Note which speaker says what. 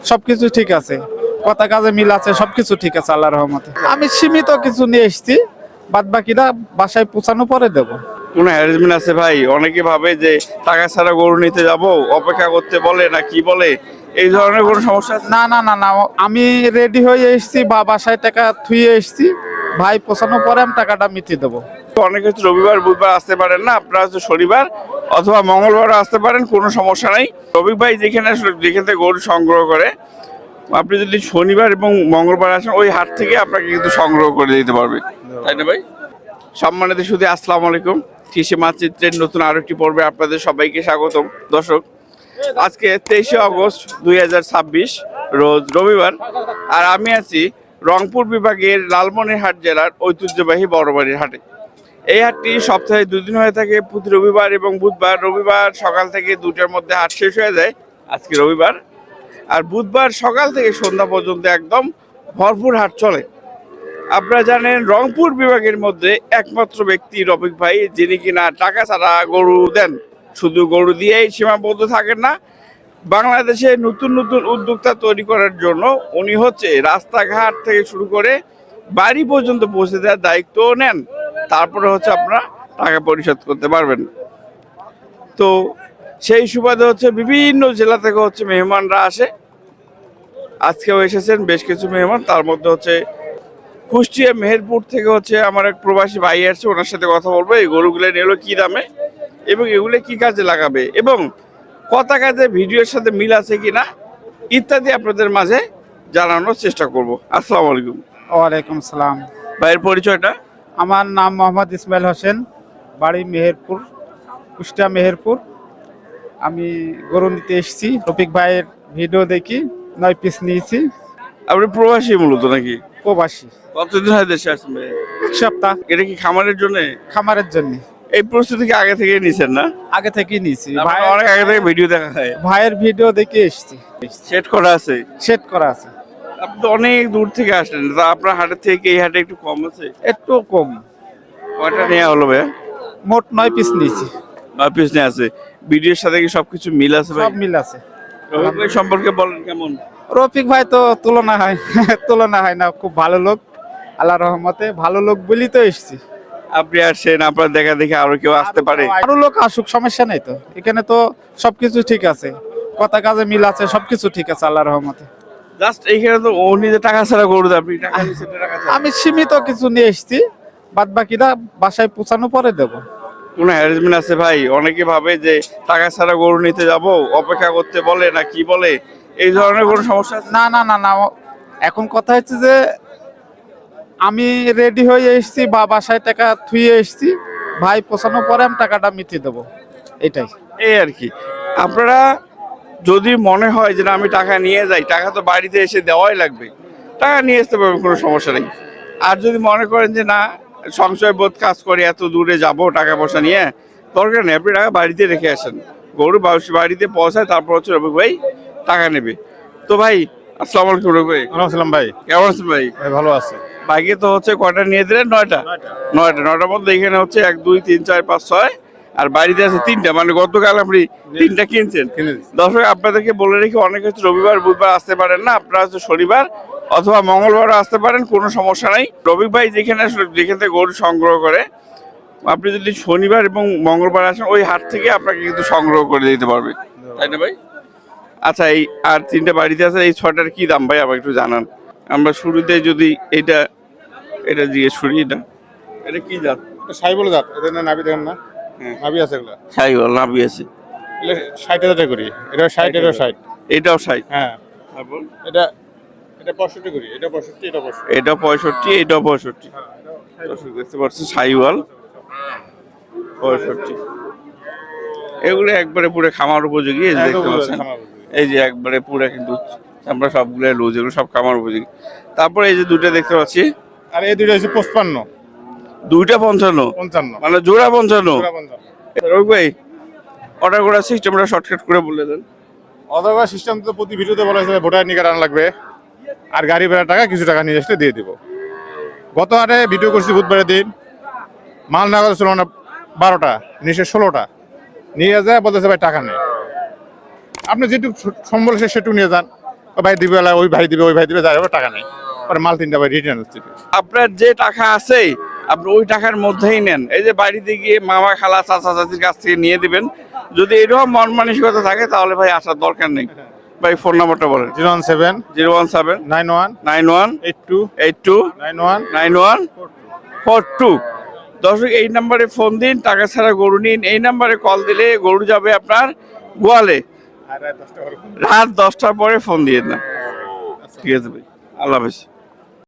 Speaker 1: সবকিছু ঠিক আছে, কথা কাজে মিল আছে, সবকিছু ঠিক আছে আল্লাহর রহমতে। আমি সীমিত কিছু নিয়ে এসেছি, বাদ বাকিটা বাসায় পৌঁছানো পরে দেবো।
Speaker 2: কোনো হ্যারাসমেন্ট আছে ভাই? অনেকে ভাবে যে টাকা ছাড়া গরু নিতে যাব, অপেক্ষা করতে বলে না কি বলে, এই ধরনের কোনো সমস্যা আছে?
Speaker 1: না না না না, আমি রেডি হয়ে এসেছি বা বাসায় টাকা থুয়ে এসেছি, ভাই পৌঁছানোর পরে আমি টাকাটা মিটিয়ে দেবো।
Speaker 2: অনেকে হচ্ছে রবিবার বুধবার আসতে পারেন না, আপনারা হচ্ছে শনিবার অথবা মঙ্গলবার আসতে পারেন, কোনো সমস্যা নাই। রবিক ভাই যেখানে যেখান থেকে গরু সংগ্রহ করে, আপনি যদি শনিবার এবং মঙ্গলবার আসেন ওই হাট থেকে আপনাকে কিন্তু সংগ্রহ করে দিতে পারবে, তাই না ভাই? সম্মানিত শুধু আসসালামু আলাইকুম। কৃষি মানচিত্রের নতুন আরো একটি পর্বে আপনাদের সবাইকে স্বাগতম। দর্শক, আজকে 23শে অগস্ট 2026 রোজ রবিবার, আর আমি আছি রংপুর বিভাগের লালমনিরহাট জেলার ঐতিহ্যবাহী বড়বাড়ির হাটে। এই হাটটি সপ্তাহে দুদিন হয়ে থাকে, প্রতি রবিবার এবং বুধবার। রবিবার সকাল থেকে 2টার মধ্যে হাট শেষ হয়ে যায়, আজকে রবিবার। আর বুধবার সকাল থেকে সন্ধ্যা পর্যন্ত একদম ভরপুর হাট চলে। আপনারা জানেন রংপুর বিভাগের মধ্যে একমাত্র ব্যক্তি রফিক ভাই, যিনি কিনা টাকা ছাড়া গরু দেন। শুধু গরু দিয়েই সীমাবদ্ধ থাকেন না, বাংলাদেশে নতুন নতুন উদ্যোক্তা তৈরি করার জন্য উনি হচ্ছে রাস্তাঘাট থেকে শুরু করে বাড়ি পর্যন্ত পৌঁছে দেওয়ার দায়িত্ব নেন। তারপরে হচ্ছে আপনারা টাকা পরিশোধ করতে পারবেন। তো সেই সুবাদে হচ্ছে বিভিন্ন জেলা থেকে হচ্ছে মেহমানরা আসে। আজকেও এসেছেন বেশ কিছু মেহমান, তার মধ্যে হচ্ছে কুষ্টিয়া মেহেরপুর থেকে হচ্ছে আমার এক প্রবাসী ভাই আসছে, ওনার সাথে কথা বলবো এই গরুগুলো নিলো কি দামে এবং এগুলো কি কাজে লাগাবে এবং কথা কাজে ভিডিওর সাথে মিল আছে কিনা ইত্যাদি আপনাদের মাঝে জানানোর চেষ্টা করব। আসসালামু আলাইকুম।
Speaker 1: ওয়ালাইকুম সালাম।
Speaker 2: ভাইয়ের পরিচয়টা?
Speaker 1: আমার নাম মোহাম্মদ ইসমাইল হোসেন, বাড়ি মেহেরপুর, কুষ্টিয়া মেহেরপুর। আমি গরু নিতে এসেছি, রফিক ভাইয়ের ভিডিও দেখি 9 পিস নিয়েছি।
Speaker 2: আপনি প্রবাসী মূলত নাকি?
Speaker 1: প্রবাসী।
Speaker 2: কতদিন হয় দেশে আসছেন ভাই?
Speaker 1: 1 সপ্তাহ।
Speaker 2: এটা কি খামারের জন্য?
Speaker 1: খামারের জন্য।
Speaker 2: এই প্রস্তুতি কি আগে থেকে নিছেন না?
Speaker 1: আগে থেকেই নিয়েছি,
Speaker 2: ভাই অনেক আগে থেকে ভিডিও দেখা হয়।
Speaker 1: ভাইয়ের ভিডিও দেখে এসেছি।
Speaker 2: সেট করা আছে?
Speaker 1: সেট করা আছে।
Speaker 2: আপনি তো অনেক দূর থেকে আসলেন, তা আপনার হাটের থেকে এই হাটে একটু কম আছে?
Speaker 1: একটু কম।
Speaker 2: কয়টা নেওয়া হলো ভাই?
Speaker 1: মোট 9 পিস নিয়েছি।
Speaker 2: 9 পিস নিয়ে আছে। ভিডিওর সাথে কি সবকিছু মিল আছে ভাই?
Speaker 1: সব মিল আছে।
Speaker 2: রফিক ভাই সম্পর্কে বলেন কেমন?
Speaker 1: রফিক ভাই তো তুলনা হয় তুলনা হয় না, খুব ভালো লোক, আল্লাহর রহমতে ভালো লোক বলি তো এসেছি।
Speaker 2: আপনি আসছেন, আপনার দেখা দেখে আরো কেউ আসতে পারে।
Speaker 1: আরো লোক আসুক, সমস্যা নেই তো, এখানে তো সবকিছু ঠিক আছে, কথা কাজে মিল আছে, সবকিছু ঠিক আছে আল্লাহর রহমতে।
Speaker 2: জাস্ট এইখানে তো ও নিজে টাকা ছাড়া গরু দেয়, আপনি টাকা নিচ্ছেন, টাকা ছাড়া।
Speaker 1: আমি সীমিত কিছু নিয়ে এসেছি, বাদ বাকিটা বাসায় পৌঁছানো পরে দেবো।
Speaker 2: কোনো হ্যারাসমেন্ট আছে ভাই? অনেকে ভাবে যে টাকা ছাড়া গরু নিতে যাব, অপেক্ষা করতে বলে না কি বলে, এই ধরনের কোনো সমস্যা আছে?
Speaker 1: না না না না, এখন কথা হচ্ছে যে আমি রেডি হয়ে এসেছি বা বাসায় টাকা থুয়ে এসেছি, ভাই পৌঁছানোর পরে আমি টাকাটা মিটিয়ে দেবো, এটাই।
Speaker 2: এই আর কি। আপনারা যদি মনে হয় যে না আমি টাকা নিয়ে যাই, টাকা তো বাড়িতে এসে দেওয়াই লাগবে, টাকা নিয়ে আসতে পারবেন, কোনো সমস্যা নেই। আর যদি মনে করেন যে না সংশয় বোধ কাজ করে এত দূরে যাব টাকা পয়সা নিয়ে, দরকার নেই, আপনি টাকা বাড়িতে রেখে আসেন, গরু বাড়িতে পৌঁছায়, তারপর হচ্ছে রবি ভাই টাকা নেবে। তো ভাই আসসালামু আলাইকুম। রবি ভাই
Speaker 1: আসসালাম ভাই,
Speaker 2: কেমন আছেন ভাই?
Speaker 1: ভালো আছে।
Speaker 2: বাইকে তো হচ্ছে কয়টা নিয়ে দিলেন? 9টা। 9টার মধ্যে এখানে হচ্ছে 1 2 3 4 5 6 আর বাড়িতে আছে 3টা, মানে গতকাল আপনি 3টা কিনছেন। দর্শক আপনাদেরকে বলে রেখে, অনেকে হচ্ছে রবিবার বুধবার আসতে পারেন না, আপনারা হচ্ছে শনিবার অথবা মঙ্গলবার আসতে পারেন, কোনো সমস্যা নাই। রবিক ভাই যেখানে যেখান থেকে গরু সংগ্রহ করে, আপনি যদি শনিবার এবং মঙ্গলবার আসেন ওই হাট থেকে আপনাকে কিন্তু সংগ্রহ করে দিতে পারবে, তাই না ভাই? আচ্ছা, এই আর 3টা বাড়িতে আছে, এই 6টার কি দাম ভাই আবার একটু জানান। আমরা শুরুতে যদি এটা এটা জিজ্ঞেস করি, এটা কি জাত?
Speaker 3: সাইবল জাত, এটা না নাভি দেখেন না?
Speaker 2: হ্যাঁ।
Speaker 3: নাভি আছে এগুলা।
Speaker 2: সাইওয়াল নাভি আছে।
Speaker 3: এগুলা 60,000 টাকা করি। এটা 60, এটা 60।
Speaker 2: এটাও 60।
Speaker 3: হ্যাঁ।
Speaker 2: তারপর
Speaker 3: এটা 65 করি। এটা 65, এটা 65।
Speaker 2: এটা 65, এটাও 65। দর্শক দেখতে পাচ্ছেন সাইওয়াল 65। এগুলো একবারে পুরো খামার উপযোগী, এই যে দেখতে পাচ্ছেন, এই যে একবারে পুরো কিন্তু আমরা সবগুলো লুজ, এগুলো সব খামার উপযোগী। তারপরে এই যে দুটো দেখতে পাচ্ছি,
Speaker 3: আর এই দুইটা হচ্ছে 55।
Speaker 2: দুইটা 55,
Speaker 3: 55
Speaker 2: মানে জোড়া 55।
Speaker 3: জোড়া 55।
Speaker 2: রবি ভাই অর্ডার করার সিস্টেমটা শর্টকাট করে বলে দেন।
Speaker 3: অথবা সিস্টেম তো প্রতি ভিডিওতে বলা হয়েছে ভোটার নিয়ে আনা লাগবে, আর গাড়ি ভাড়া টাকা কিছু টাকা নিয়ে আসলে দিয়ে দিব। গত হাটে ভিডিও করছি বুধবারের দিন, মাল না ছিল না 12টা, নিচে 16টা নিয়ে যায়, বলতেছে ভাই টাকা নেই। আপনি যেটুকু সম্বল সেটুকু নিয়ে যান, ওই ভাই দিবে, ওই ভাই দিবে, যাই হোক টাকা নেই, পরে মাল 3টা ভাই রিটার্ন হচ্ছে।
Speaker 2: আপনার যে টাকা আছে আপনি ওই টাকার মধ্যেই নেন। এই যে বাড়িতে গিয়ে মামা খালা চাচা চাচির কাছ থেকে নিয়ে দিবেন। যদি এরকম মন মানসিকতা থাকে তাহলে ভাই আসার দরকার নেই। ভাই ফোন নাম্বারটা বলেন।
Speaker 3: 017
Speaker 2: 017
Speaker 3: 91
Speaker 2: 91
Speaker 3: 82
Speaker 2: 82
Speaker 3: 91
Speaker 2: 91 42। দর্শক এই নাম্বারে ফোন দিন, টাকা ছাড়া গরু নিন। এই নাম্বারে কল দিলে গরু যাবে আপনার গোয়ালে। রাত 10টার পরে ফোন দিয়ে না। ঠিক আছে ভাই, আল্লাহ হাফেজ।